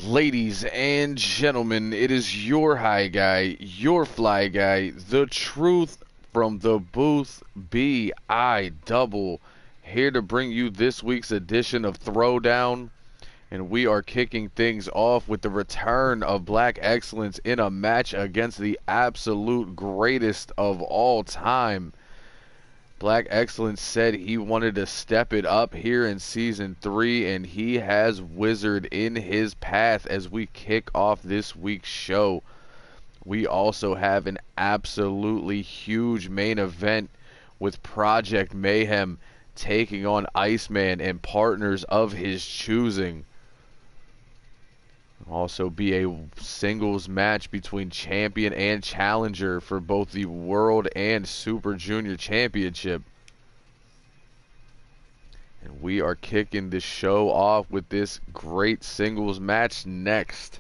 Ladies and gentlemen, it is your high guy, your fly guy, the truth from the booth, B.I. Double, here to bring you this week's edition of Throwdown. And we are kicking things off with the return of Black Excellence in a match against the absolute greatest of all time. Black Excellence said he wanted to step it up here in Season 3, and he has Wizard in his path as we kick off this week's show. We also have an absolutely huge main event with Project Mayhem taking on Iceman and partners of his choosing. Also be a singles match between champion and challenger for both the World and Super Junior Championship. And we are kicking the show off with this great singles match next.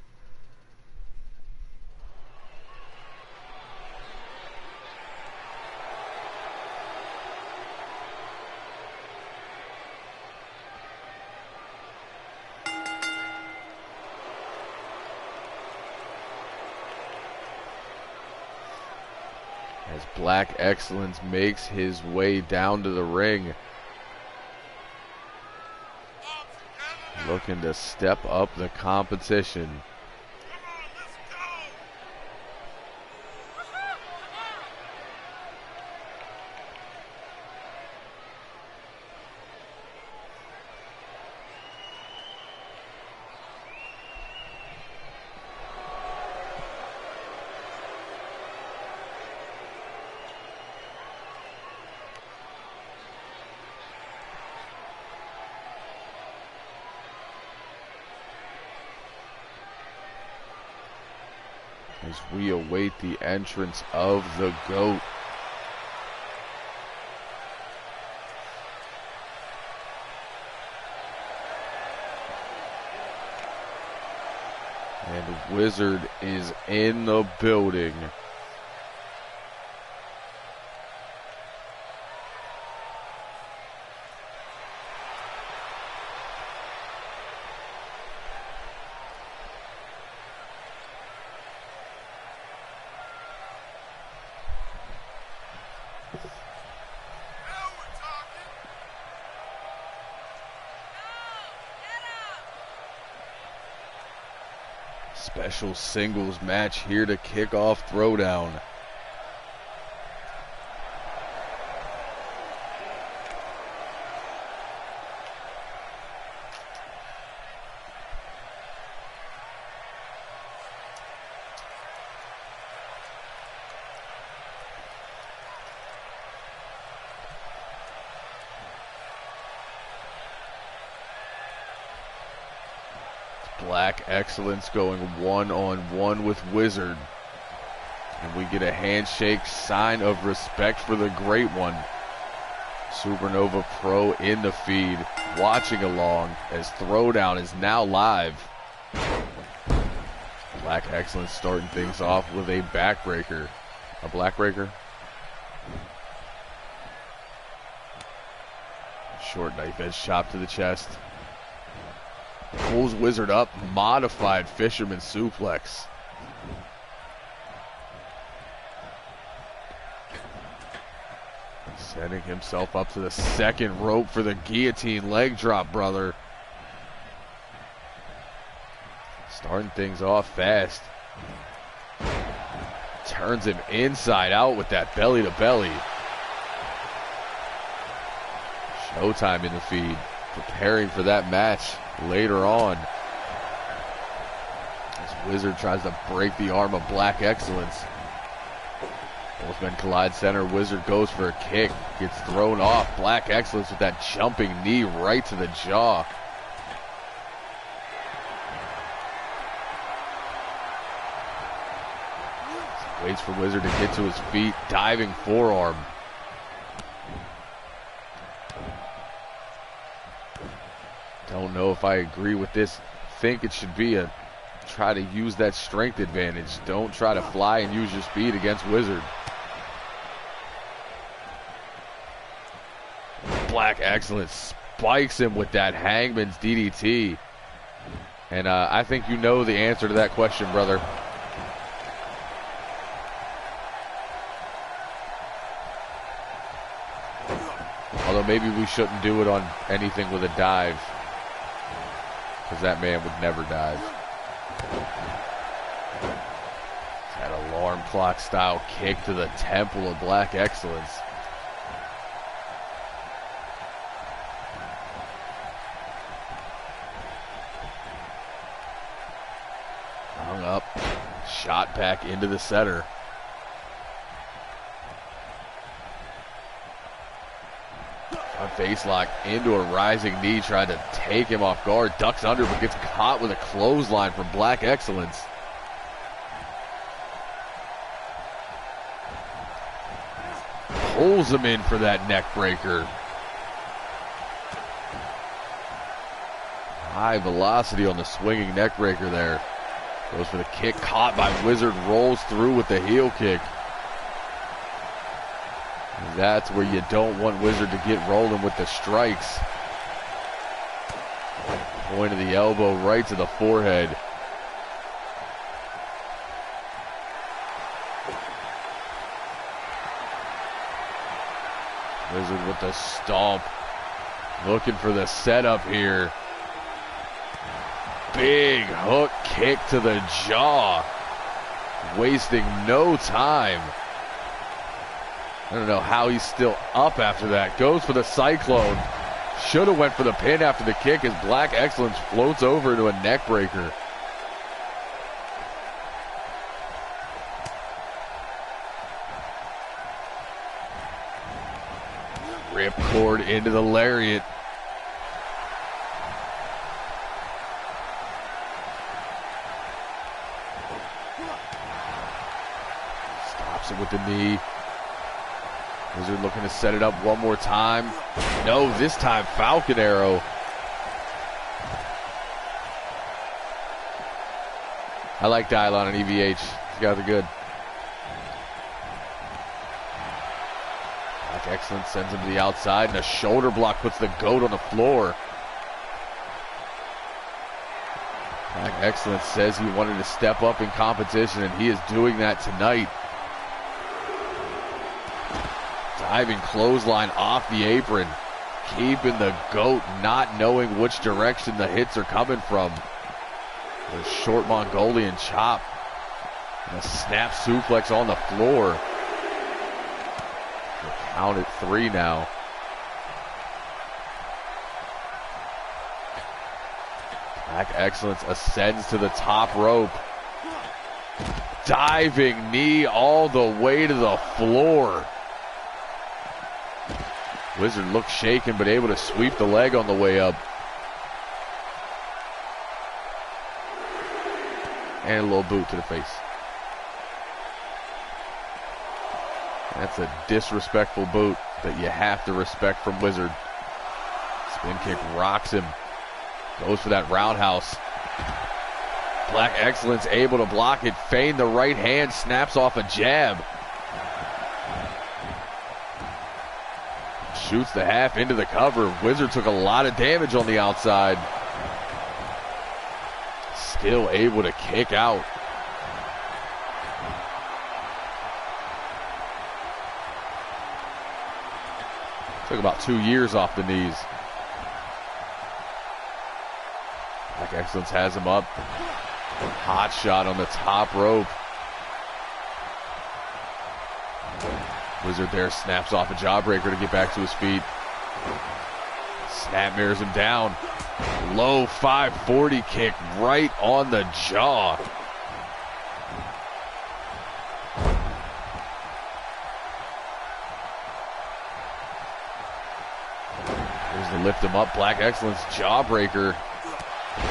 As Black Excellence makes his way down to the ring, looking to step up the competition. As we await the entrance of the GOAT. And Wizard is in the building. Special singles match here to kick off Throwdown. Black Excellence going one-on-one with Wizard. And we get a handshake, sign of respect for the great one. Supernova Pro in the feed, watching along as Throwdown is now live. Black Excellence starting things off with a backbreaker. A blackbreaker? Short knife edge chop to the chest. Pulls Wizard up, modified fisherman suplex. Setting himself up to the second rope for the guillotine leg drop, brother. Starting things off fast. Turns him inside out with that belly to belly. Showtime in the feed, preparing for that match later on. As Wizard tries to break the arm of Black Excellence. Both men collide center. Wizard goes for a kick. Gets thrown off. Black Excellence with that jumping knee right to the jaw. Waits for Wizard to get to his feet. Diving forearm. Don't know if I agree with this. Think it should be a try to use that strength advantage. Don't try to fly and use your speed against Wizard. Black Excellence spikes him with that Hangman's DDT. And I think you know the answer to that question, brother. Although maybe we shouldn't do it on anything with a dive, because that man would never dive. That alarm clock style kick to the temple of Black Excellence. Hung up, shot back into the center. Face lock into a rising knee, tried to take him off guard, ducks under, but gets caught with a clothesline from Black Excellence. Pulls him in for that neck breaker. High velocity on the swinging neck breaker there. Goes for the kick, caught by Wizard, rolls through with the heel kick. That's where you don't want Wizard to get rolling with the strikes. Point of the elbow right to the forehead. Wizard with the stomp. Looking for the setup here. Big hook kick to the jaw. Wasting no time. I don't know how he's still up after that. Goes for the Cyclone. Should have went for the pin after the kick as Black Excellence floats over into a neck breaker. Ripcord into the lariat. Stops it with the knee. Wizard looking to set it up one more time. No, this time Falcon Arrow. I like Dylon and EVH. These guys are good. Black Excellence sends him to the outside, and a shoulder block puts the goat on the floor. Black Excellence says he wanted to step up in competition, and he is doing that tonight. Diving clothesline off the apron, keeping the goat not knowing which direction the hits are coming from. The short Mongolian chop and a snap suplex on the floor. We'll count at 3 now. Black Excellence ascends to the top rope. Diving knee all the way to the floor. Wizard looks shaken, but able to sweep the leg on the way up. And a little boot to the face. That's a disrespectful boot that you have to respect from Wizard. Spin kick rocks him. Goes for that roundhouse. Black Excellence able to block it. Feign the right hand, snaps off a jab. Shoots the half into the cover. Wizard took a lot of damage on the outside. Still able to kick out. Took about 2 years off the knees. Black Excellence has him up. Hot shot on the top rope. Wizard there snaps off a jawbreaker to get back to his feet. Snap mirrors him down. Low 540 kick right on the jaw. There's the lift him up. Black Excellence jawbreaker.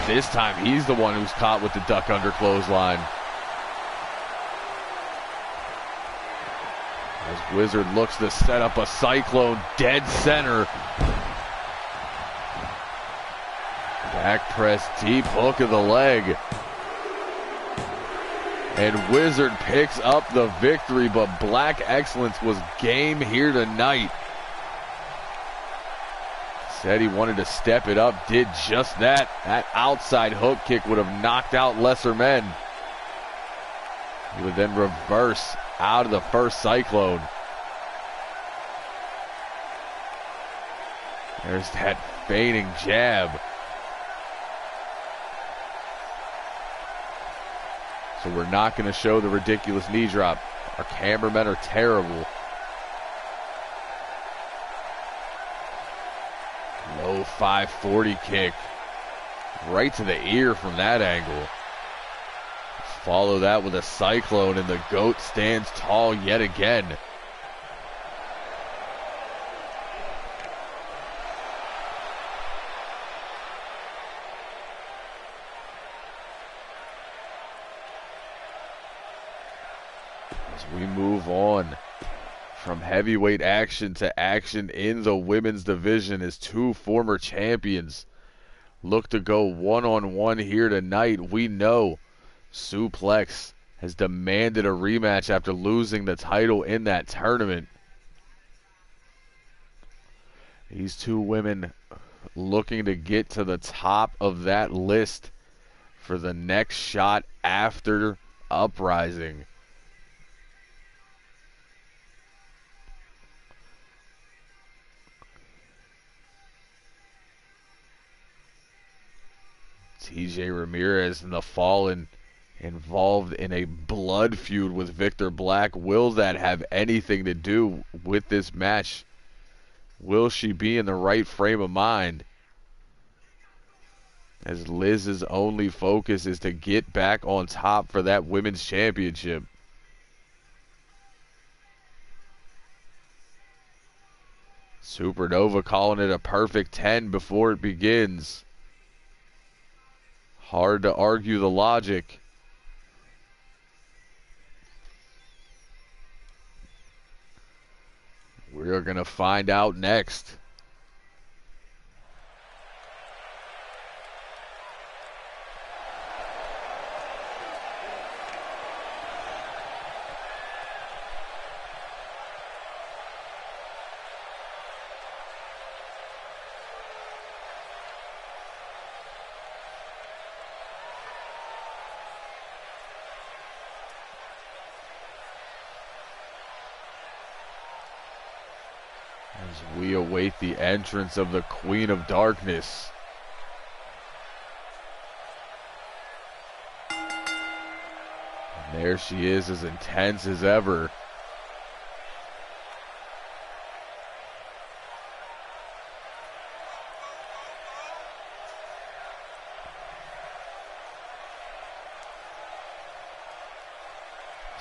This time he's the one who's caught with the duck under clothesline. As Wizard looks to set up a Cyclone dead center. Back press, deep hook of the leg. And Wizard picks up the victory, but Black Excellence was game here tonight. Said he wanted to step it up, did just that. That outside hook kick would have knocked out lesser men. He would then reverse out of the first cyclone. There's that fading jab. So we're not going to show the ridiculous knee drop. Our cameramen are terrible. Low 540 kick. Right to the ear from that angle. Follow that with a cyclone, and the GOAT stands tall yet again. As we move on from heavyweight action to action in the women's division, as two former champions look to go one-on-one here tonight. We know Suplex has demanded a rematch after losing the title in that tournament. These two women looking to get to the top of that list for the next shot after Uprising. TJ Ramirez and the Fallen involved in a blood feud with Victor Black. Will that have anything to do with this match? Will she be in the right frame of mind? As Liz's only focus is to get back on top for that women's championship. Supernova calling it a perfect 10 before it begins. Hard to argue the logic. We're going to find out next. As we await the entrance of the Queen of Darkness. And there she is, as intense as ever.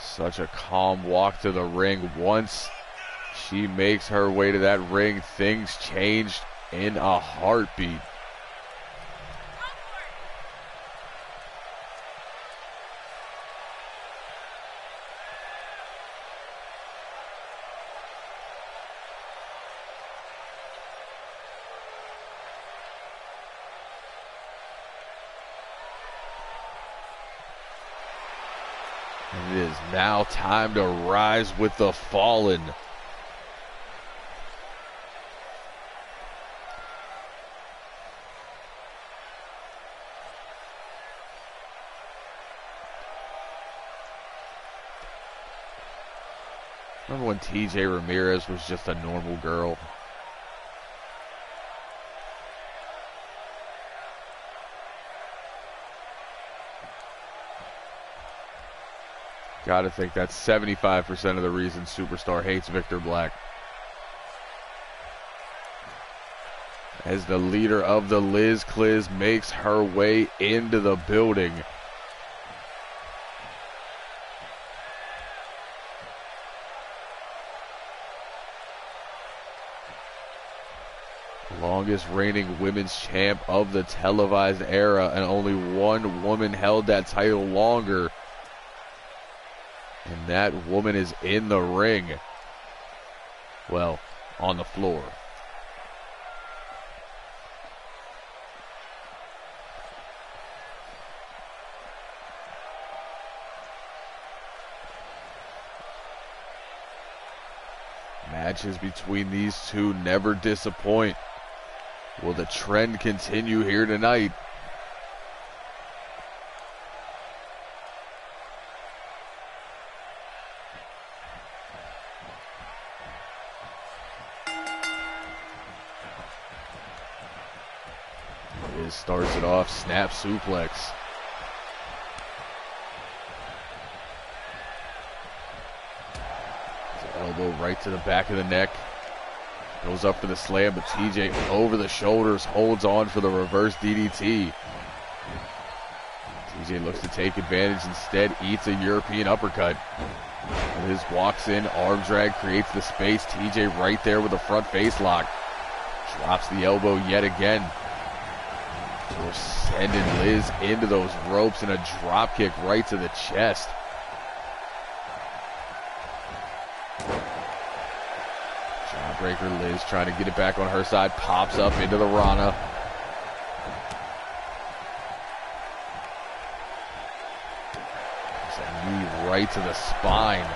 Such a calm walk to the ring. Once she makes her way to that ring, things changed in a heartbeat. And it is now time to rise with the Fallen. Remember when TJ Ramirez was just a normal girl? Gotta think that's 75% of the reason Superstar hates Victor Black. As the leader of the Liz Cliz makes her way into the building. Longest reigning women's champ of the televised era, and only one woman held that title longer. And that woman is in the ring. Well, on the floor. Matches between these two never disappoint. Will the trend continue here tonight? Liz starts it off, snap suplex. Elbow right to the back of the neck. Goes up for the slam, but TJ over the shoulders holds on for the reverse DDT. TJ looks to take advantage, instead eats a European uppercut. Liz walks in, arm drag, creates the space. TJ right there with a front face lock. Drops the elbow yet again. We're sending Liz into those ropes and a drop kick right to the chest. Breaker. Liz trying to get it back on her side, pops up into the Rana. It's a knee right to the spine.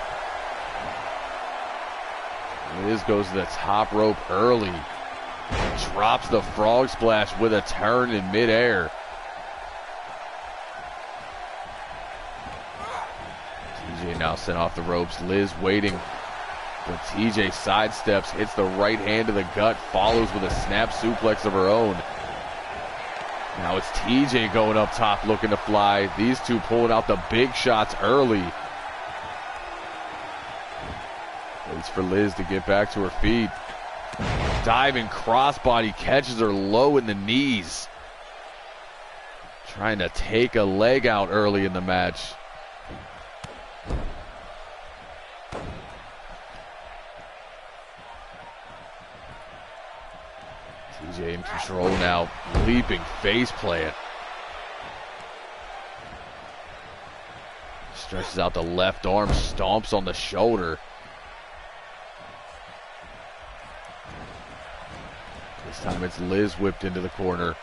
Liz goes to the top rope early. Drops the frog splash with a turn in midair. TJ now sent off the ropes. Liz waiting. But TJ sidesteps, hits the right hand to the gut, follows with a snap suplex of her own. Now it's TJ going up top looking to fly. These two pulling out the big shots early. Waits for Liz to get back to her feet. Diving crossbody, catches her low in the knees. Trying to take a leg out early in the match. TJ in control now, leaping face plant. Stretches out the left arm, stomps on the shoulder. This time it's Liz whipped into the corner.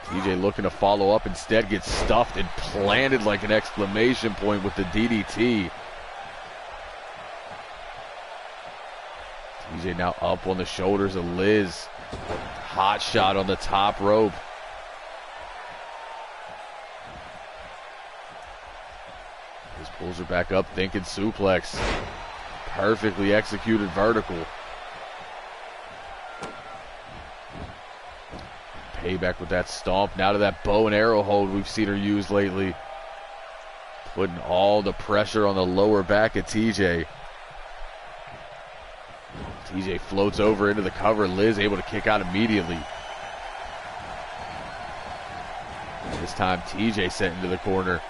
TJ looking to follow up, instead gets stuffed and planted like an exclamation point with the DDT. TJ now up on the shoulders of Liz. Hot shot on the top rope. Liz pulls her back up, thinking suplex. Perfectly executed vertical. Payback with that stomp. Now to that bow and arrow hold we've seen her use lately. Putting all the pressure on the lower back of TJ. TJ floats over into the cover. Liz able to kick out immediately. This time TJ sent into the corner.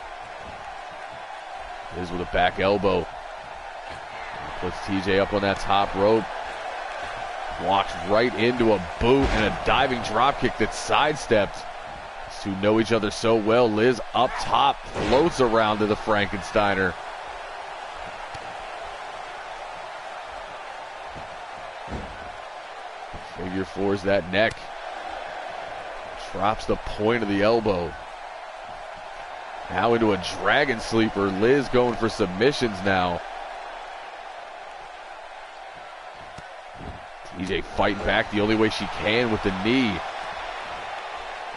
Liz with a back elbow. Puts TJ up on that top rope. Walks right into a boot and a diving dropkick that sidestepped. These two know each other so well. Liz up top, floats around to the Frankensteiner. Figure fours that neck. Drops the point of the elbow. Now into a dragon sleeper. Liz going for submissions now. TJ fighting back the only way she can with the knee.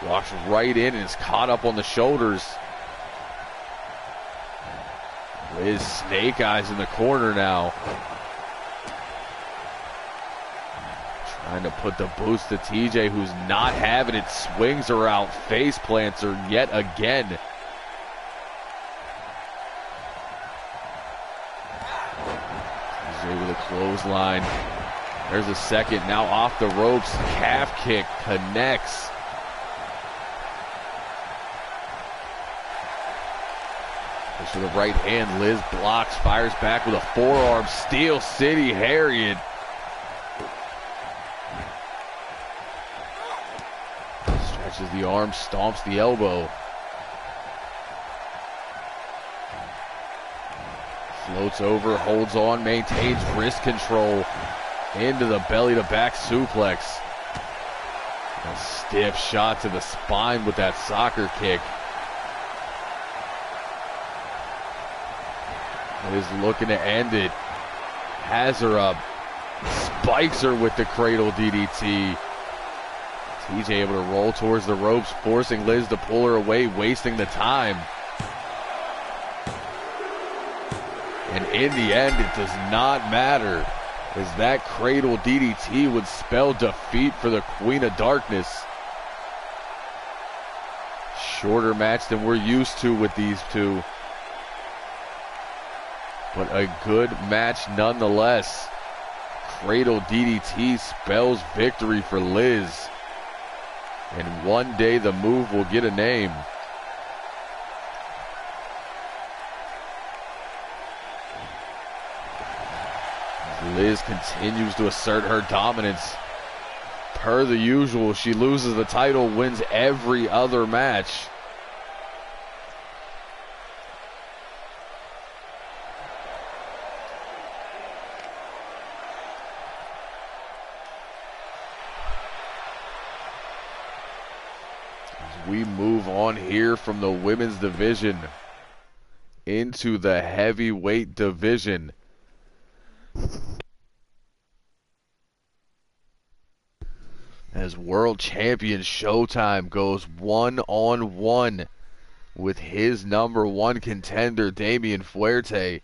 Walks right in and is caught up on the shoulders. Liz snake eyes in the corner now. Trying to put the boost to TJ, who's not having it. Swings her out, face plants her yet again. TJ with a clothesline. There's a second, now off the ropes, calf kick, connects. Push with the right hand, Liz blocks, fires back with a forearm, Steel City Harriet. Stretches the arm, stomps the elbow. Floats over, holds on, maintains wrist control. Into the belly to back suplex. A stiff shot to the spine with that soccer kick. Is looking to end it. Has her up. Spikes her with the cradle DDT. TJ able to roll towards the ropes, forcing Liz to pull her away, wasting the time. And in the end, it does not matter, as that cradle DDT would spell defeat for the Queen of Darkness. Shorter match than we're used to with these two, but a good match nonetheless. Cradle DDT spells victory for Liz, and one day the move will get a name. Liz continues to assert her dominance. Per the usual, she loses the title, wins every other match. As we move on here from the women's division into the heavyweight division. As world champion Showtime goes one-on-one with his number one contender, Damian Fuerte.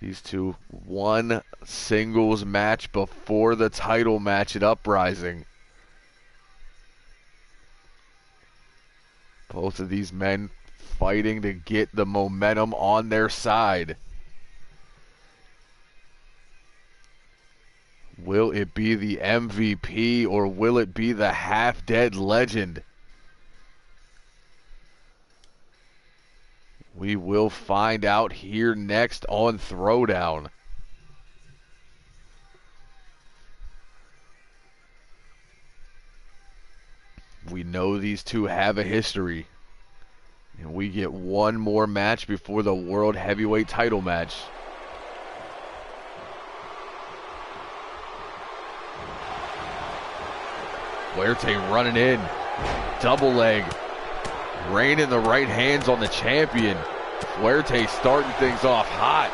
These two, one singles match before the title match at Uprising. Both of these men fighting to get the momentum on their side. Will it be the MVP or will it be the half-dead legend? We will find out here next on Throwdown. We know these two have a history, and we get one more match before the World Heavyweight title match. Fuerte running in, double leg, raining the right hands on the champion. Fuerte starting things off hot.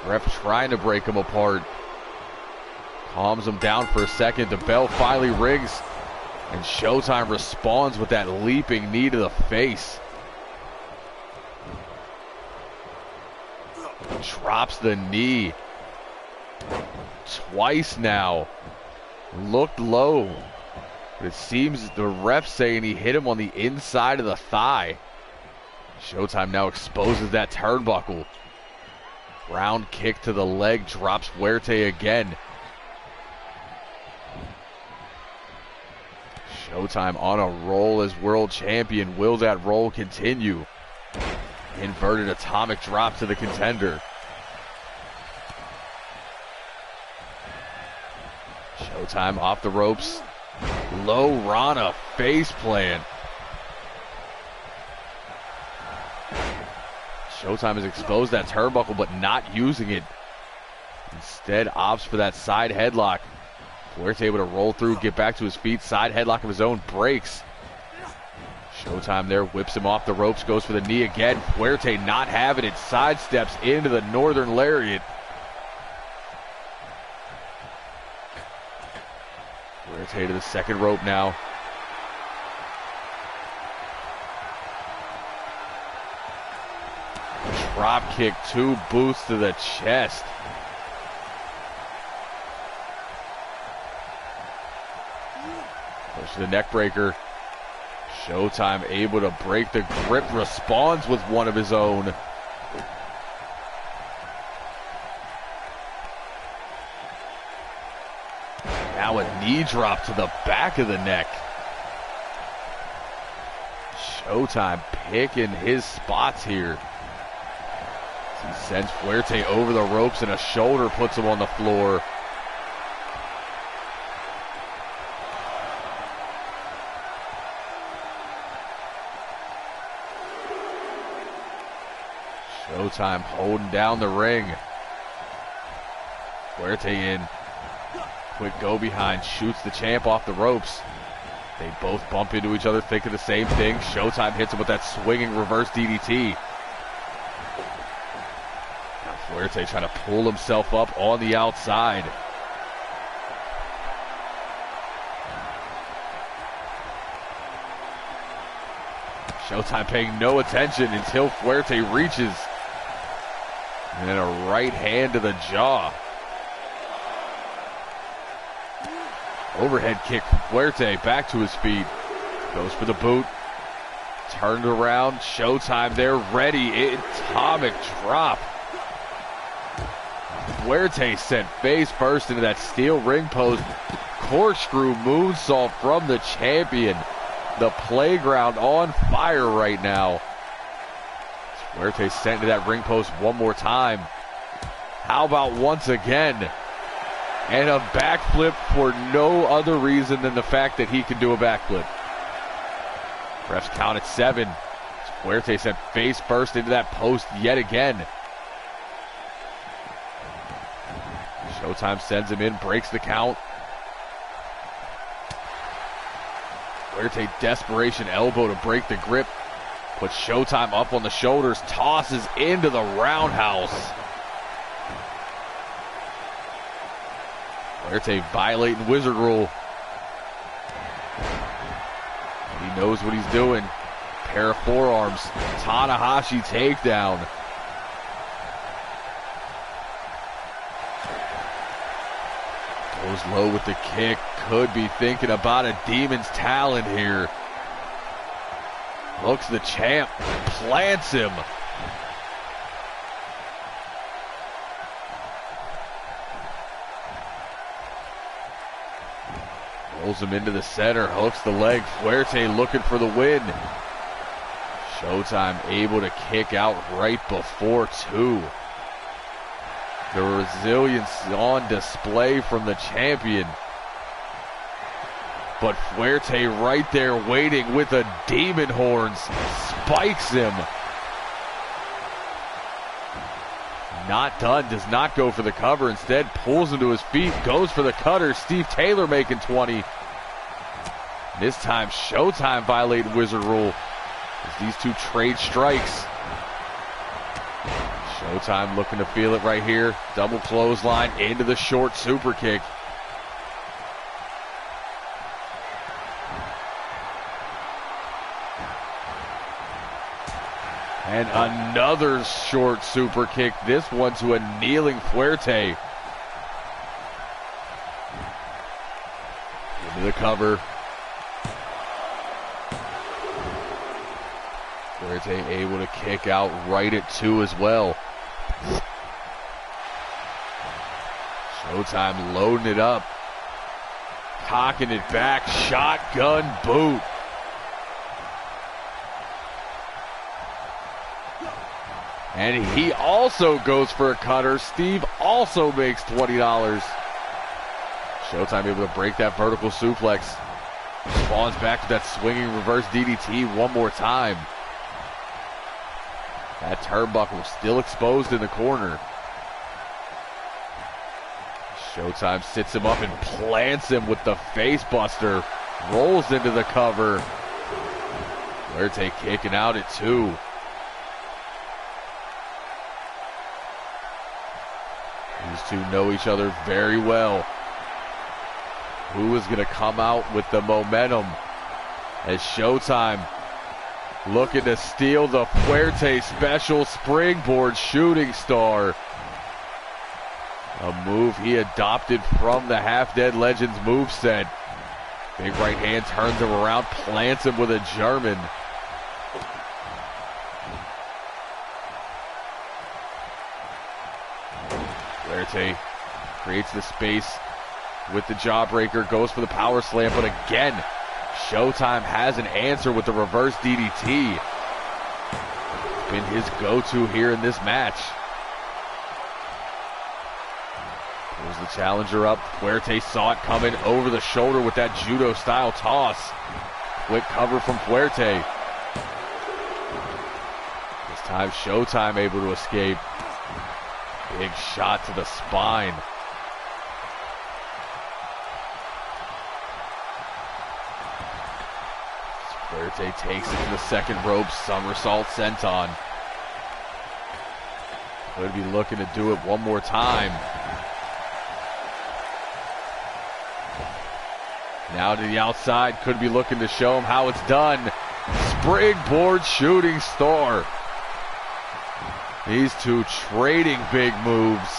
Ref trying to break him apart. Calms him down for a second. The bell finally rings, and Showtime responds with that leaping knee to the face. Drops the knee. Twice now. Looked low, but it seems the ref saying he hit him on the inside of the thigh. Showtime now exposes that turnbuckle. Round kick to the leg, drops Fuerte again. Showtime on a roll as world champion. Will that roll continue? Inverted atomic drop to the contender. Showtime off the ropes. Low Rana face plant. Showtime has exposed that turnbuckle but not using it. Instead opts for that side headlock. Fuerte able to roll through, get back to his feet. Side headlock of his own, breaks. Showtime there, whips him off the ropes, goes for the knee again. Fuerte not having it, sidesteps into the Northern Lariat. Fuerte to the second rope now. Drop kick, 2 boots to the chest. Push to the neck breaker. Showtime able to break the grip, responds with one of his own. Now a knee drop to the back of the neck. Showtime picking his spots here. He sends Fuerte over the ropes and a shoulder puts him on the floor. Showtime holding down the ring. Fuerte in. Quick go behind, shoots the champ off the ropes. They both bump into each other, thinking the same thing. Showtime hits him with that swinging reverse DDT. Now Fuerte trying to pull himself up on the outside. Showtime paying no attention until Fuerte reaches. And then a right hand to the jaw. Overhead kick from Fuerte, back to his feet. Goes for the boot. Turned around. Showtime there, ready. Atomic drop. Fuerte sent face first into that steel ring post. Corkscrew moonsault from the champion. The playground on fire right now. Fuerte sent into that ring post one more time. How about once again? And a backflip for no other reason than the fact that he can do a backflip. Refs count at 7. Fuerte sent face first into that post yet again. Showtime sends him in, breaks the count. Fuerte desperation elbow to break the grip. Puts Showtime up on the shoulders, tosses into the roundhouse. Fuerte violating wizard rule. He knows what he's doing. Pair of forearms. Tanahashi takedown. Goes low with the kick. Could be thinking about a Demon's Talon here. Looks the champ. Plants him. Rolls him into the center. Hooks the leg. Fuerte looking for the win. Showtime able to kick out right before 2. The resilience on display from the champion. But Fuerte right there waiting with the demon horns. Spikes him. Not done. Does not go for the cover. Instead pulls him to his feet. Goes for the cutter. Steve Taylor making 20. This time Showtime violated wizard rule as these two trade strikes. Showtime looking to feel it right here. Double clothesline into the short super kick. And another short super kick. This one to a kneeling Fuerte. Into the cover. Fuerte able to kick out right at 2 as well. Showtime loading it up. Cocking it back. Shotgun boot. And he also goes for a cutter. Steve also makes $20. Showtime able to break that vertical suplex. Spawns back to that swinging reverse DDT one more time. That turnbuckle still exposed in the corner. Showtime sits him up and plants him with the face buster. Rolls into the cover. Fuerte kicking out at 2. These two know each other very well. Who is going to come out with the momentum as Showtime looking to steal the Fuerte special springboard shooting star. A move he adopted from the Half-Dead Legends moveset. Big right hand turns him around, plants him with a German. Fuerte creates the space with the jawbreaker, goes for the power slam, but again, Showtime has an answer with the reverse DDT. Been his go-to here in this match. Pulls the challenger up. Fuerte saw it coming over the shoulder with that judo-style toss. Quick cover from Fuerte. This time Showtime able to escape. Big shot to the spine. Fuerte takes it to the second rope, somersault senton. Could be looking to do it one more time. Now to the outside. Could be looking to show him how it's done. Springboard shooting star. These two trading big moves.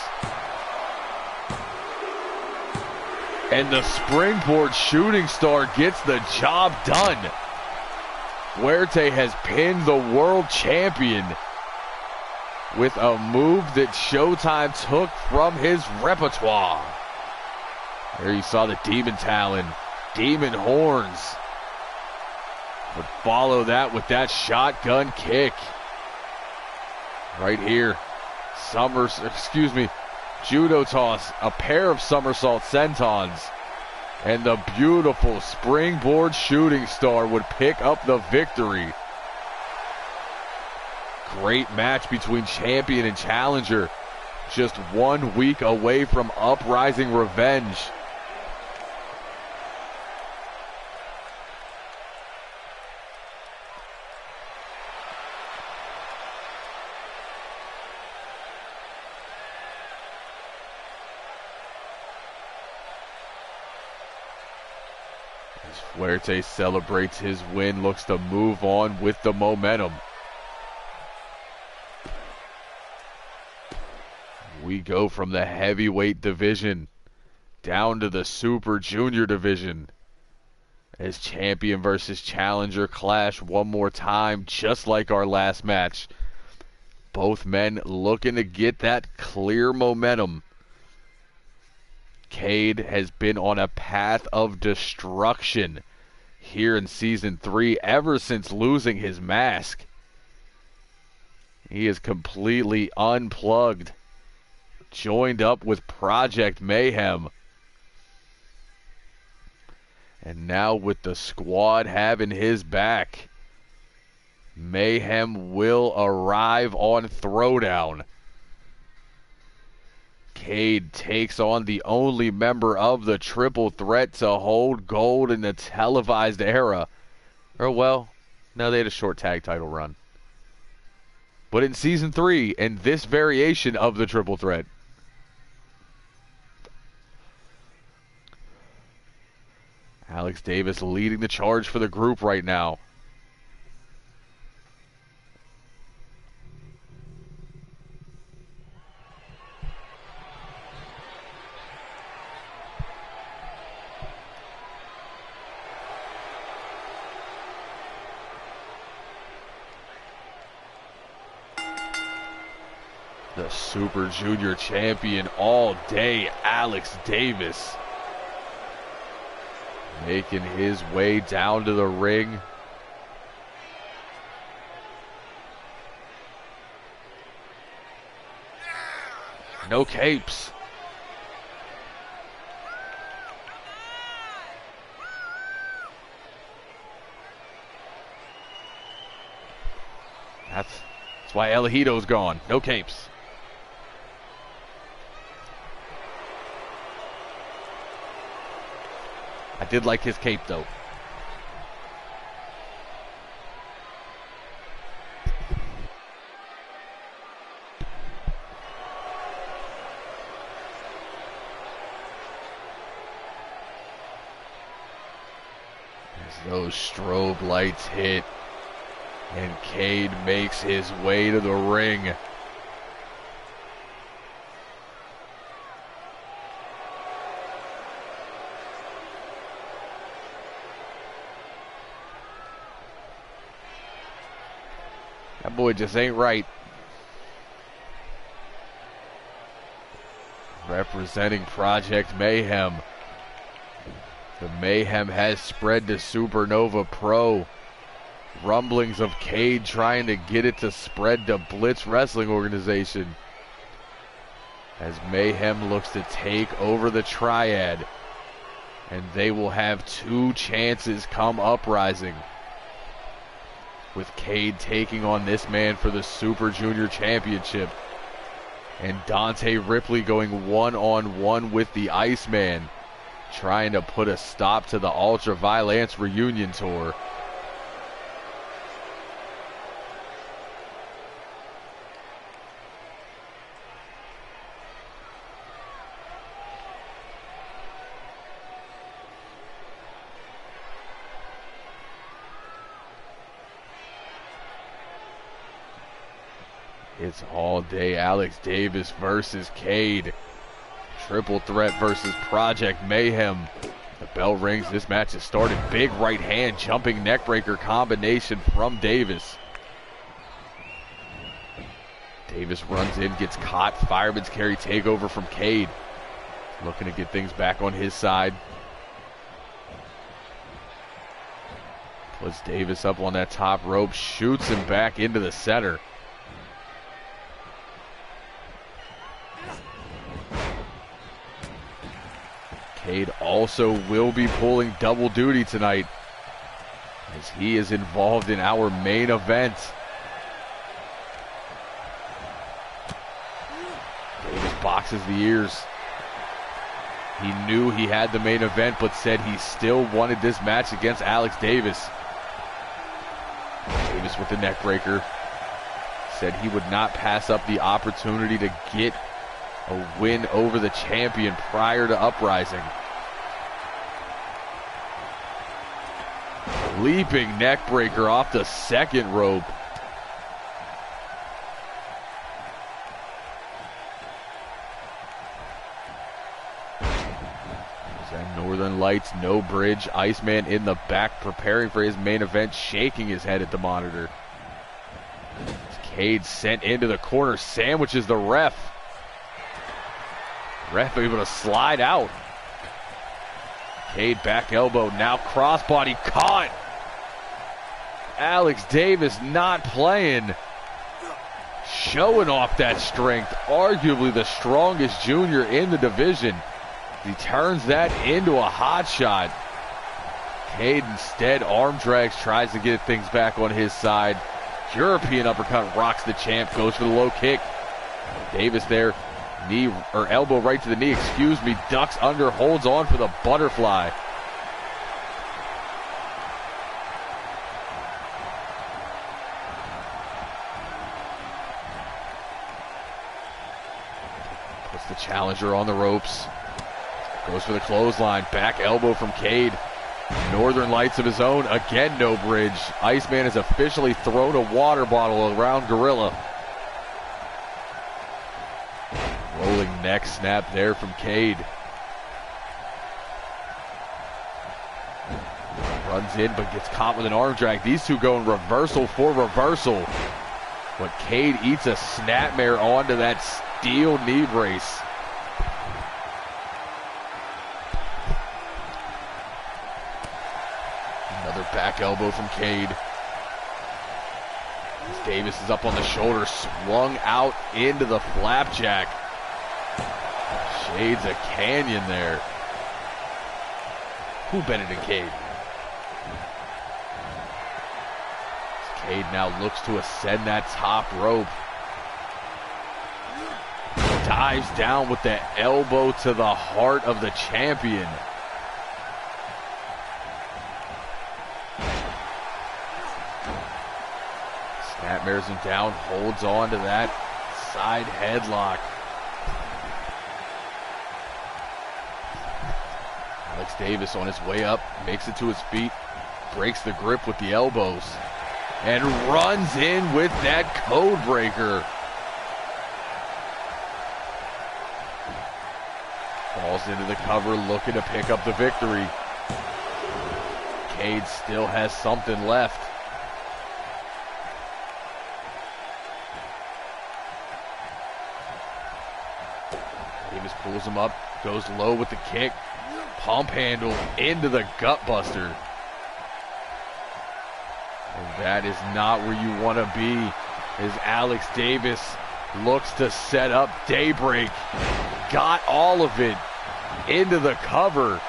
And the springboard shooting star gets the job done. Fuerte has pinned the world champion with a move that Showtime took from his repertoire. There you saw the Demon Talon, Demon Horns. Would follow that with that shotgun kick. Right here. Judo toss, a pair of somersault sentons, and the beautiful springboard shooting star would pick up the victory. Great match between champion and challenger. Just 1 week away from Uprising Revenge. As Fuerte celebrates his win, looks to move on with the momentum. We go from the heavyweight division down to the Super Junior division as champion versus challenger clash one more time, just like our last match. Both men looking to get that clear momentum. Cade has been on a path of destruction here in Season 3 ever since losing his mask. He is completely unplugged, joined up with Project Mayhem. And now with the squad having his back, Mayhem will arrive on Throwdown. Cade takes on the only member of the triple threat to hold gold in the televised era. Or, well, no, they had a short tag title run. But in Season 3, and this variation of the triple threat. Alex Davis leading the charge for the group right now. The Super Junior champion all day, Alex Davis, making his way down to the ring. No capes. That's why El Hido's gone. No capes. I did like his cape, though. As those strobe lights hit, and Cade makes his way to the ring. That boy just ain't right. Representing Project Mayhem. The Mayhem has spread to Supernova Pro. Rumblings of Cade trying to get it to spread to Blitz Wrestling Organization. As Mayhem looks to take over the Triad. And they will have 2 chances come Uprising, with Cade taking on this man for the Super Junior Championship, and Dante Ripley going one-on-one with the Iceman, trying to put a stop to the Ultra Violence reunion tour. It's all day Alex Davis versus Cade. Triple threat versus Project Mayhem. The bell rings. This match has started. Big right hand, jumping neckbreaker combination from Davis. Davis runs in, gets caught. Fireman's carry takeover from Cade. Looking to get things back on his side. Puts Davis up on that top rope, shoots him back into the center. Cade also will be pulling double duty tonight as he is involved in our main event. Davis boxes the ears. He knew he had the main event, but said he still wanted this match against Alex Davis. Davis with the neck breaker. Said he would not pass up the opportunity to get a win over the champion prior to Uprising. Leaping neck breaker off the second rope. Northern Lights, no bridge. Iceman in the back preparing for his main event, shaking his head at the monitor. Cade sent into the corner, sandwiches the ref. Ref able to slide out. Cade back elbow, now crossbody caught. Alex Davis not playing. Showing off that strength, arguably the strongest junior in the division. He turns that into a hot shot. Cade instead arm drags, tries to get things back on his side. European uppercut rocks the champ, goes for the low kick. Davis there, knee or elbow right to the knee, excuse me, ducks under, holds on for the butterfly. Puts the challenger on the ropes. Goes for the clothesline, back elbow from Cade. Northern Lights of his own, again no bridge. Iceman has officially thrown a water bottle around Gorilla. Rolling neck snap there from Cade. Runs in but gets caught with an arm drag. These two go in reversal for reversal. But Cade eats a snapmare onto that steel knee brace. Back elbow from Cade. As Davis is up on the shoulder, swung out into the flapjack. Shades of Canyon there. Who betted in Cade? Cade now looks to ascend that top rope. Dives down with the elbow to the heart of the champion. Snapmares him down, holds on to that side headlock. Alex Davis on his way up, makes it to his feet, breaks the grip with the elbows, and runs in with that code breaker. Falls into the cover, looking to pick up the victory. Cade still has something left. Davis pulls him up, goes low with the kick, pump handle into the gut buster. And that is not where you want to be as Alex Davis looks to set up Daybreak. Got all of it into the cover.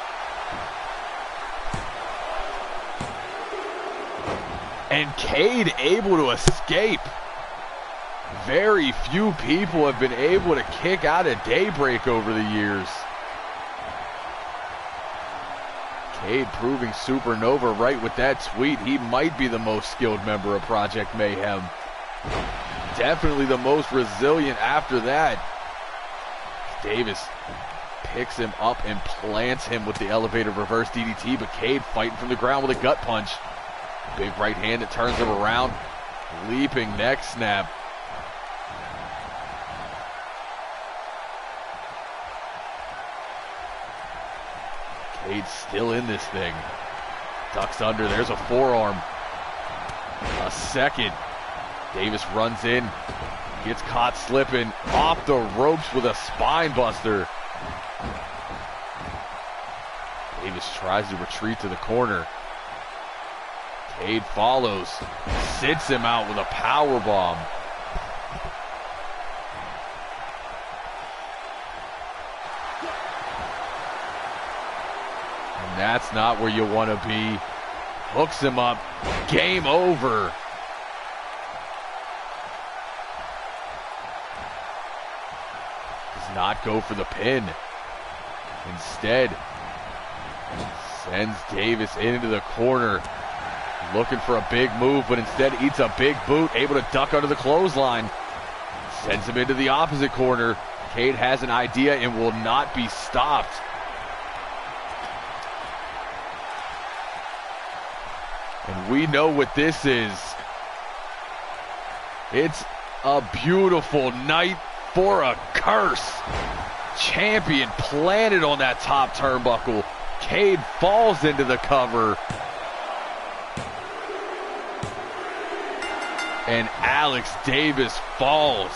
And Cade able to escape. Very few people have been able to kick out of Daybreak over the years. Cade proving Supernova right with that tweet. He might be the most skilled member of Project Mayhem. Definitely the most resilient after that. Davis picks him up and plants him with the elevated reverse DDT, but Cade fighting from the ground with a gut punch. Big right hand that turns him around. Leaping neck snap. Cade's still in this thing. Ducks under. There's a forearm. A second. Davis runs in. Gets caught slipping. Off the ropes with a spine buster. Davis tries to retreat to the corner. Cade follows. Sits him out with a power bomb. And that's not where you want to be. Hooks him up. Game over. Does not go for the pin. Instead, sends Davis into the corner. Looking for a big move, but instead eats a big boot. Able to duck under the clothesline. Sends him into the opposite corner. Cade has an idea and will not be stopped. And we know what this is. It's a beautiful night for a curse. Champion planted on that top turnbuckle. Cade falls into the cover. And Alex Davis falls.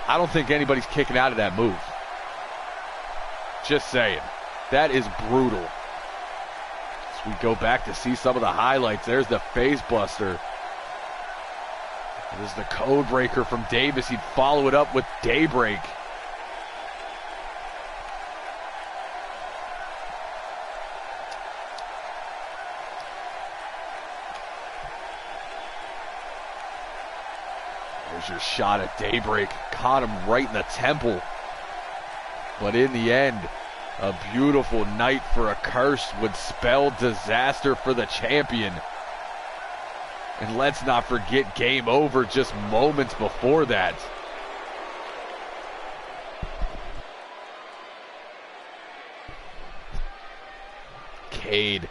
I don't think anybody's kicking out of that move. Just saying. That is brutal. As we go back to see some of the highlights, there's the face buster. There's the code breaker from Davis. He'd follow it up with Daybreak. There's your shot at Daybreak. Caught him right in the temple. But in the end, a beautiful night for a curse would spell disaster for the champion. And let's not forget game over just moments before that. Cade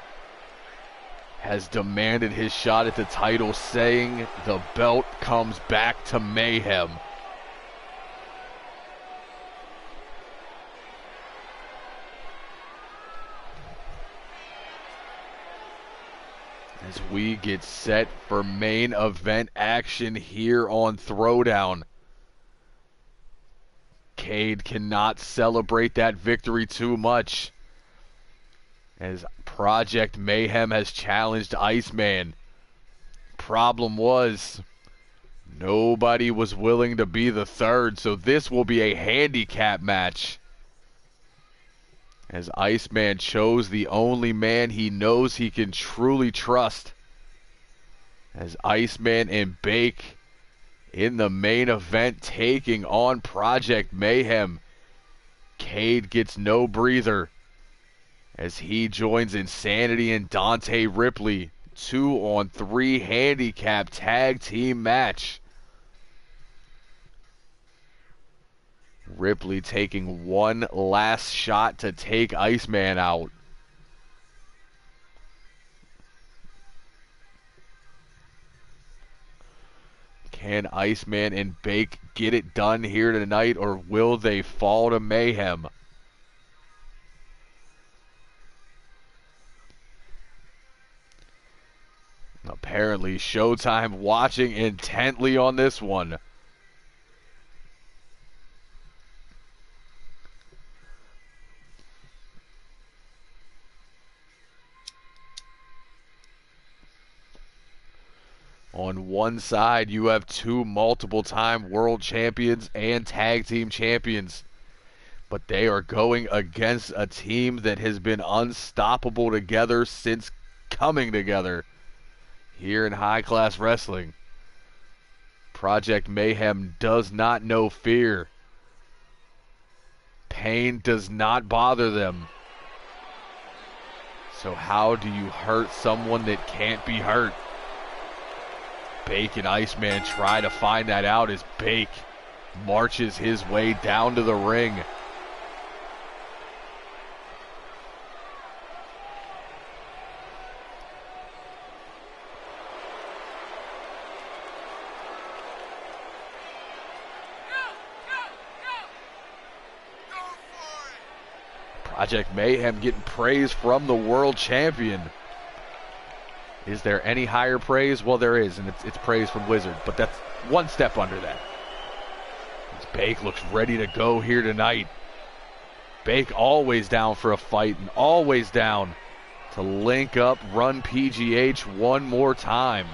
has demanded his shot at the title, saying the belt comes back to Mayhem. As we get set for main event action here on Throwdown. Cade cannot celebrate that victory too much, as Project Mayhem has challenged Iceman. Problem was, nobody was willing to be the third, so this will be a handicap match. As Iceman chose the only man he knows he can truly trust. As Iceman and Bake in the main event taking on Project Mayhem. Cade gets no breather as he joins Insanity and Dante Ripley. 2-on-3 handicap tag team match. Ripley taking one last shot to take Iceman out. Can Iceman and Bake get it done here tonight, or will they fall to Mayhem? Apparently Showtime watching intently on this one. On one side, you have two multiple-time world champions and tag team champions. But they are going against a team that has been unstoppable together since coming together here in high-class wrestling. Project Mayhem does not know fear. Pain does not bother them. So how do you hurt someone that can't be hurt? Bake and Iceman try to find that out as Bake marches his way down to the ring. Project Mayhem getting praise from the world champion. Is there any higher praise? Well, there is, and it's praise from Wizard, but that's one step under that. Bake looks ready to go here tonight. Bake always down for a fight and always down to link up, run PGH one more time.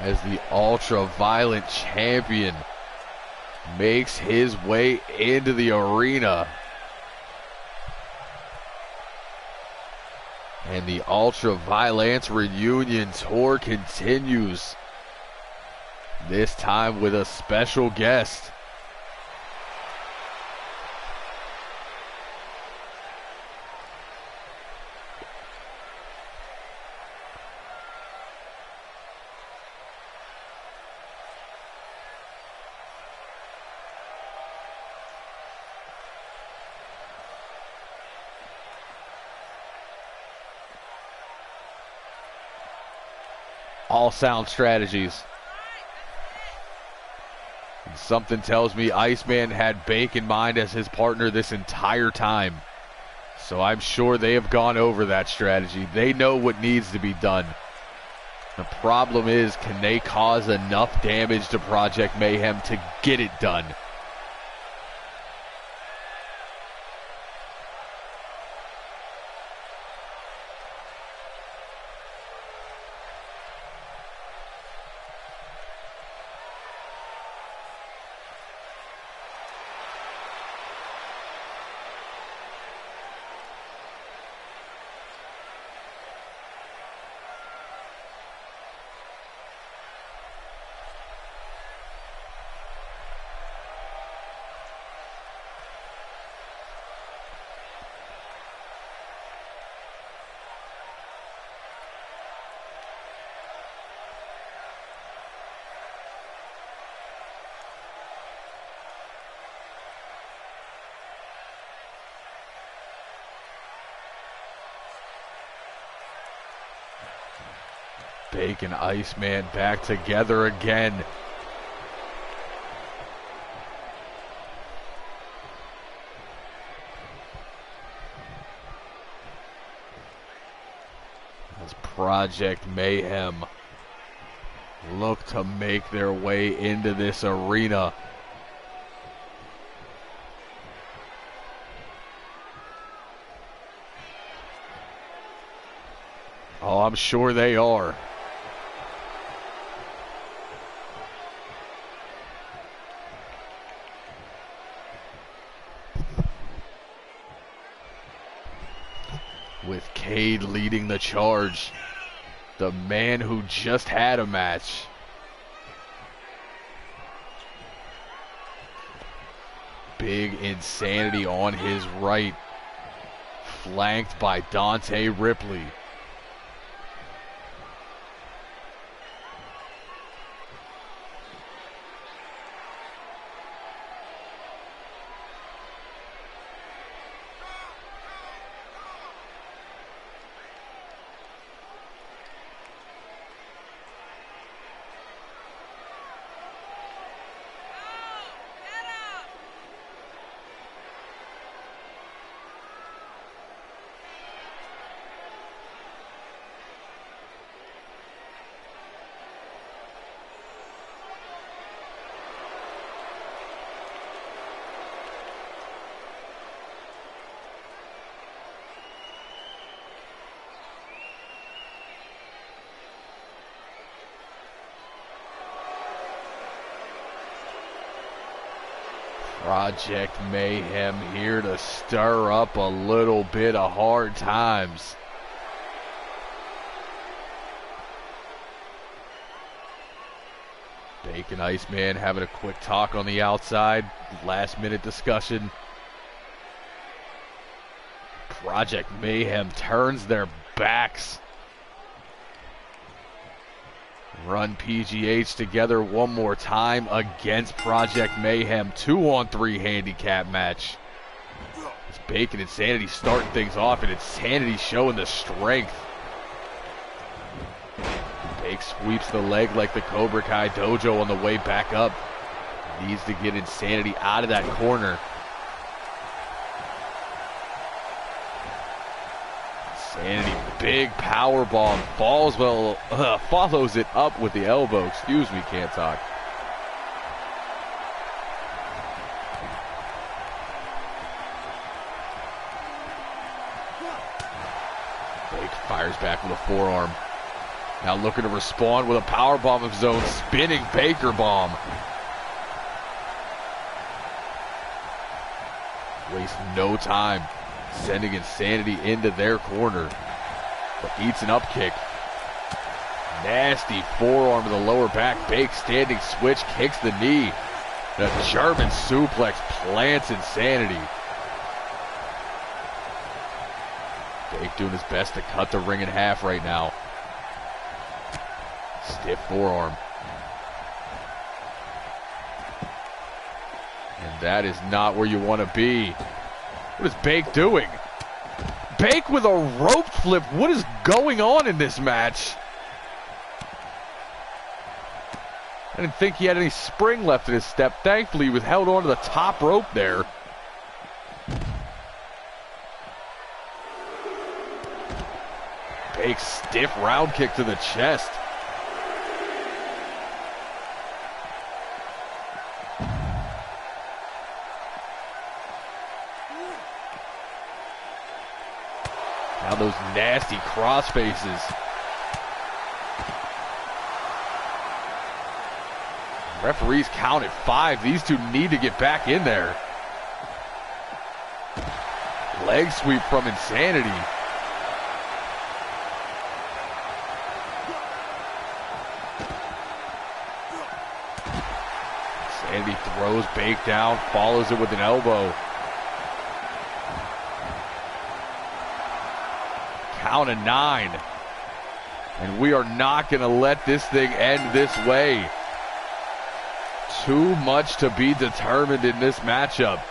As the ultra-violent champion makes his way into the arena. And the Ultra-Violence Reunion Tour continues. This time with a special guest. All sound strategies. And something tells me Iceman had Bake in mind as his partner this entire time. So I'm sure they have gone over that strategy. They know what needs to be done. The problem is, can they cause enough damage to Project Mayhem to get it done? Bake and Iceman back together again. As Project Mayhem look to make their way into this arena. Oh, I'm sure they are. With Cade leading the charge, the man who just had a match. Big Insanity on his right, flanked by Dante Ripley. Project Mayhem here to stir up a little bit of hard times. Bake and Iceman having a quick talk on the outside. Last minute discussion. Project Mayhem turns their backs. Run PGH together one more time against Project Mayhem. 2-on-3 handicap match. It's Bake and Insanity starting things off, and Insanity showing the strength. Bake Bake sweeps the leg like the Cobra Kai Dojo on the way back up. Needs to get Insanity out of that corner. Insanity, big power bomb, falls well, follows it up with the elbow. Excuse me, can't talk. Bake fires back with a forearm. Now looking to respond with a power bomb of his own, spinning Baker bomb. Waste no time, sending Insanity into their corner. But eats an up kick. Nasty forearm to the lower back. Bake standing switch, kicks the knee. The German suplex plants Insanity. Bake doing his best to cut the ring in half right now. Stiff forearm. And that is not where you want to be. What is Bake doing? Bake with a rope flip. What is going on in this match? I didn't think he had any spring left in his step. Thankfully, he was held onto the top rope there. Bake stiff round kick to the chest. Now those nasty cross faces. Referees count at 5. These two need to get back in there. Leg sweep from Insanity. Insanity throws Bake down, follows it with an elbow. Count of 9. And we are not going to let this thing end this way. Too much to be determined in this matchup.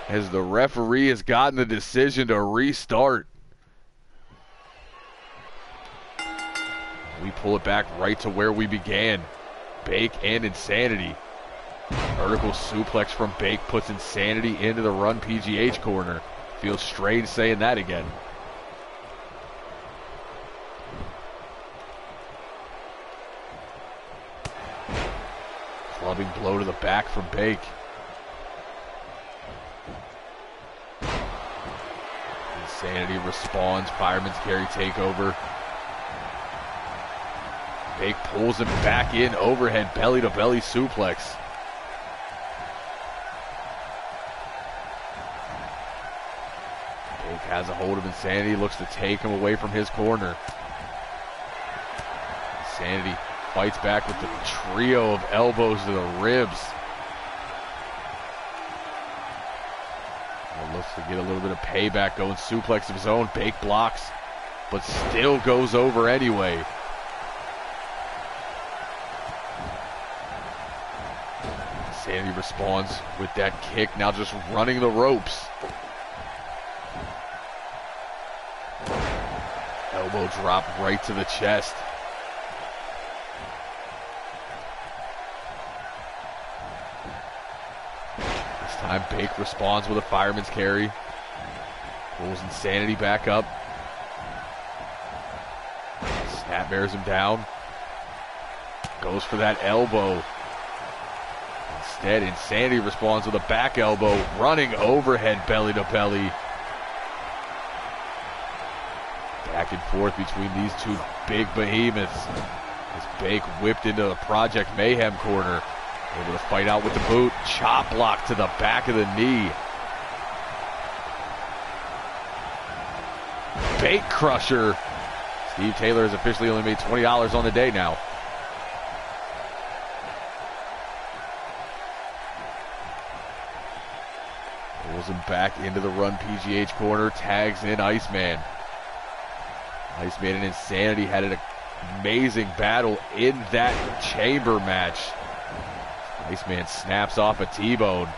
As the referee has gotten the decision to restart. We pull it back right to where we began. Bake and Insanity. Vertical suplex from Bake puts Insanity into the run PGH corner. Feels strange saying that again. Clubbing blow to the back from Bake. Insanity responds. Fireman's carry takeover. Bake pulls him back in. Overhead belly to belly suplex. Bake has a hold of Insanity. Looks to take him away from his corner. Insanity fights back with the trio of elbows to the ribs. Looks to get a little bit of payback going. Suplex of his own. Bake blocks, but still goes over anyway. Insanity responds with that kick. Now just running the ropes. Elbow drop right to the chest. Time Bake responds with a fireman's carry. Pulls Insanity back up. Snap bears him down. Goes for that elbow. Instead, Insanity responds with a back elbow. Running overhead belly to belly. Back and forth between these two big behemoths. As Bake whipped into the Project Mayhem corner. Able to fight out with the boot. Chop block to the back of the knee. Bake crusher. Steve Taylor has officially only made $20 on the day now. Pulls him back into the run PGH corner. Tags in Iceman. Iceman and Insanity had an amazing battle in that chamber match. Iceman snaps off a T-bone.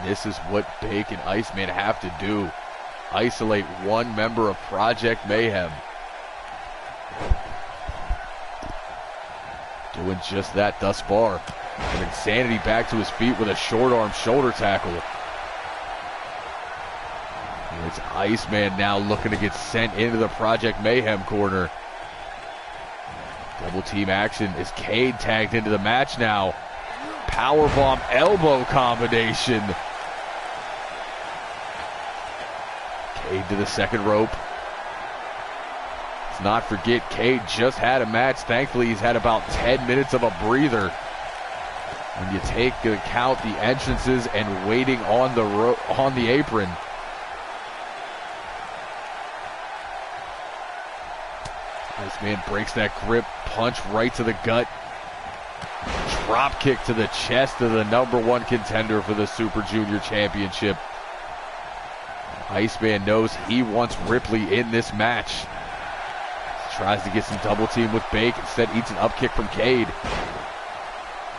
This is what Bake and Iceman have to do. Isolate one member of Project Mayhem. Doing just that thus far. And Insanity back to his feet with a short arm shoulder tackle. And it's Iceman now looking to get sent into the Project Mayhem corner. Double team action as Cade tagged into the match now. Powerbomb elbow combination. Cade to the second rope. Let's not forget, Cade just had a match. Thankfully, he's had about 10 minutes of a breather. When you take into account the entrances and waiting on the apron. Iceman breaks that grip, punch right to the gut. Drop kick to the chest of the #1 contender for the Super Junior Championship. Iceman knows he wants Ripley in this match. Tries to get some double team with Bake, instead eats an up kick from Cade.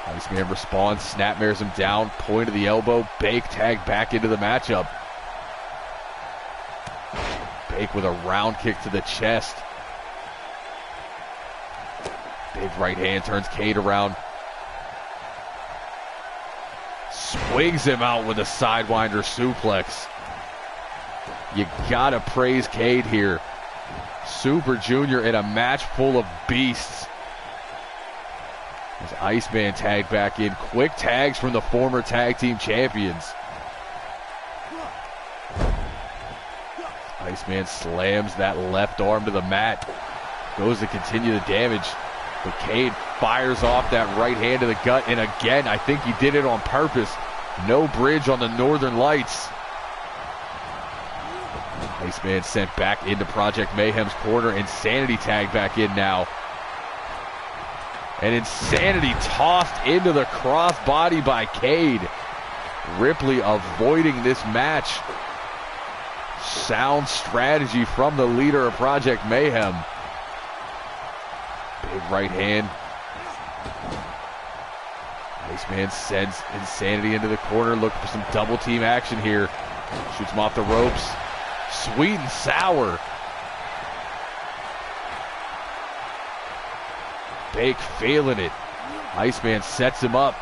Iceman responds, snapmares him down, point of the elbow, Bake tagged back into the matchup. Bake with a round kick to the chest. Big right hand turns Cade around. Swings him out with a sidewinder suplex. You gotta praise Cade here. Super Junior in a match full of beasts. As Iceman tagged back in. Quick tags from the former tag team champions. Iceman slams that left arm to the mat. Goes to continue the damage. But Cade fires off that right hand to the gut. And again, I think he did it on purpose. No bridge on the Northern Lights. Iceman sent back into Project Mayhem's corner. Insanity tagged back in now. And Insanity tossed into the crossbody by Cade. Ripley avoiding this match. Sound strategy from the leader of Project Mayhem. Big right hand. Iceman sends Insanity into the corner, looking for some double team action here. Shoots him off the ropes. Sweet and sour. Bake feeling it. Iceman sets him up.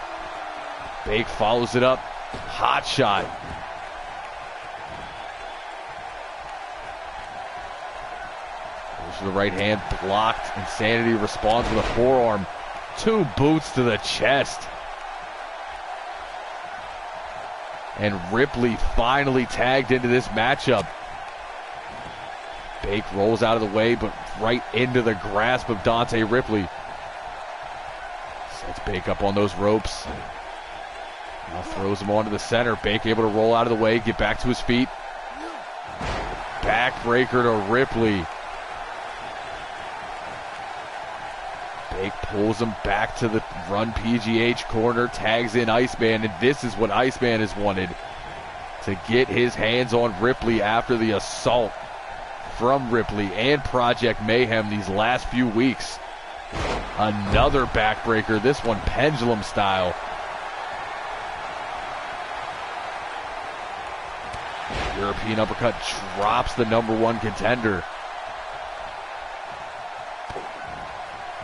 Bake follows it up. Hot shot. Goes for the right hand, blocked. Insanity responds with a forearm. 2 boots to the chest. And Ripley finally tagged into this matchup. Bake rolls out of the way, but right into the grasp of Dante Ripley. Sets Bake up on those ropes. Now throws him onto the center. Bake able to roll out of the way, get back to his feet. Backbreaker to Ripley. Bake pulls him back to the Run PGH corner, tags in Iceman, and this is what Iceman has wanted. To get his hands on Ripley after the assault from Ripley and Project Mayhem these last few weeks. Another backbreaker, this one pendulum style. European uppercut drops the #1 contender.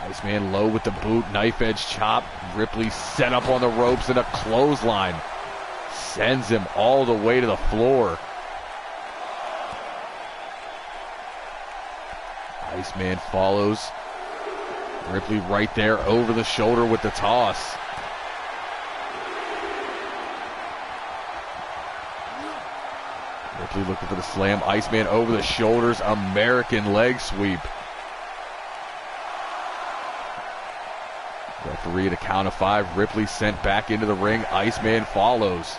Iceman low with the boot, knife edge chop. Ripley set up on the ropes and a clothesline. Sends him all the way to the floor. Iceman follows. Ripley right there over the shoulder with the toss. Ripley looking for the slam. Iceman over the shoulders. American leg sweep. Referee at a count of 5. Ripley sent back into the ring. Iceman follows.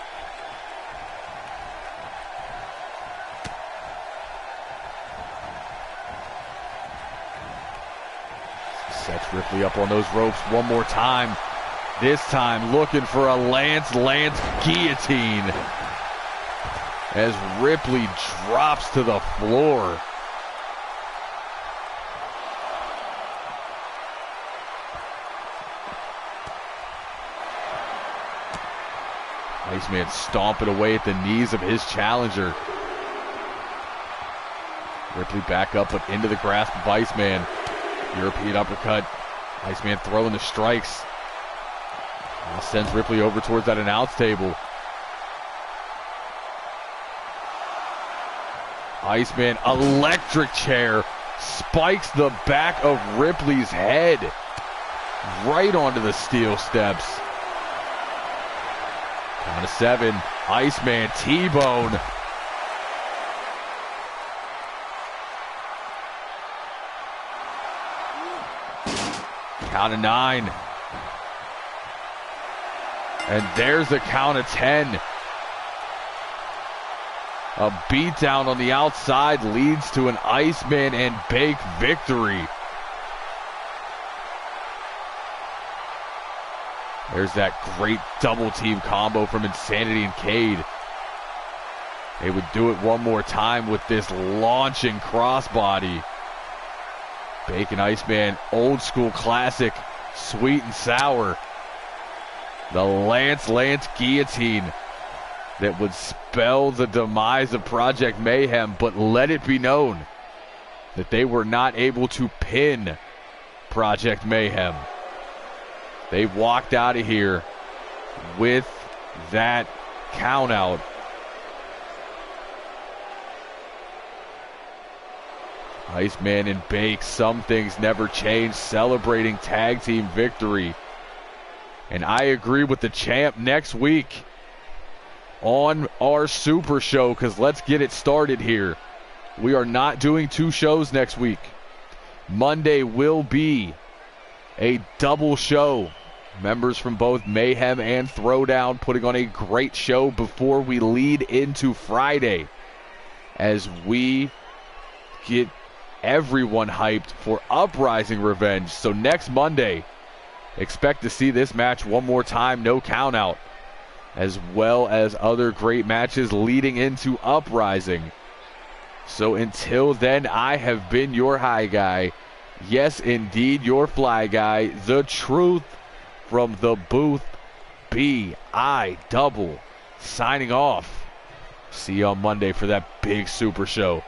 Sets Ripley up on those ropes one more time. This time looking for a Lance guillotine. As Ripley drops to the floor. Iceman stomping away at the knees of his challenger. Ripley back up, but into the grasp of Iceman. European uppercut. Iceman throwing the strikes. Now sends Ripley over towards that announce table. Iceman, electric chair, spikes the back of Ripley's head right onto the steel steps. Count of 7. Iceman T-bone. Count of 9. And there's the count of 10. A beatdown on the outside leads to an Iceman and Bake victory. There's that great double team combo from Insanity and Cade. They would do it one more time with this launching crossbody. Bake and Iceman, old school classic, sweet and sour. The Lance guillotine that would spell the demise of Project Mayhem, but let it be known that they were not able to pin Project Mayhem. They walked out of here with that count out. Iceman and Bake, some things never change, celebrating tag team victory. And I agree with the champ next week on our Super Show, because let's get it started here. We are not doing 2 shows next week. Monday will be a double show. Members from both Mayhem and Throwdown putting on a great show before we lead into Friday, as we get everyone hyped for Uprising Revenge. So next Monday, expect to see this match one more time, no count out, as well as other great matches leading into Uprising. So until then, I have been your high guy. Yes, indeed, your fly guy. The truth from the booth, B.I. Double, signing off. See you on Monday for that big Super Show.